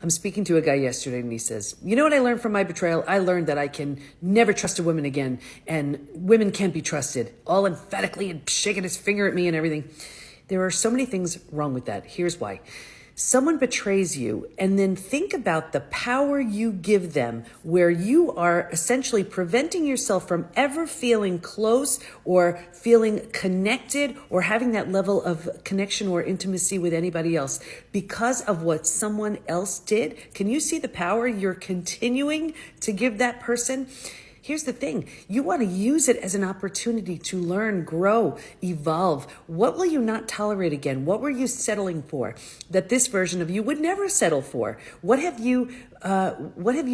I'm speaking to a guy yesterday and he says, you know what I learned from my betrayal? I learned that I can never trust a woman again and women can't be trusted, all emphatically and shaking his finger at me and everything. There are so many things wrong with that. Here's why. Someone betrays you, and then think about the power you give them, where you are essentially preventing yourself from ever feeling close or feeling connected or having that level of connection or intimacy with anybody else because of what someone else did. Can you see the power you're continuing to give that person? Here's the thing. You want to use it as an opportunity to learn, grow, evolve. What will you not tolerate again? What were you settling for that this version of you would never settle for? What have you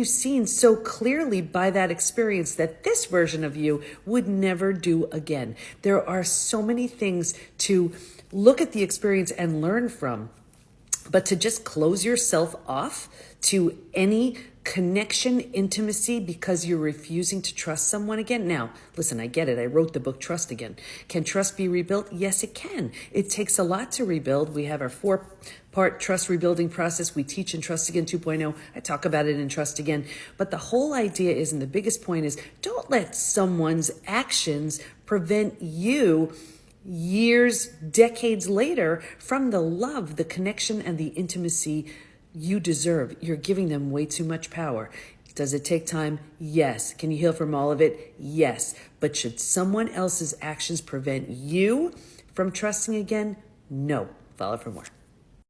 seen so clearly by that experience that this version of you would never do again? There are so many things to look at the experience and learn from, but to just close yourself off to any connection, intimacy, because you're refusing to trust someone again. Now, listen, I get it. I wrote the book, Trust Again. Can trust be rebuilt? Yes, it can. It takes a lot to rebuild. We have our 4-part trust rebuilding process. We teach in Trust Again 2.0. I talk about it in Trust Again. But the whole idea is, and the biggest point is, don't let someone's actions prevent you years, decades later from the love, the connection, and the intimacy you deserve. You're giving them way too much power. Does it take time? Yes. Can you heal from all of it? Yes. But should someone else's actions prevent you from trusting again? No. Follow for more.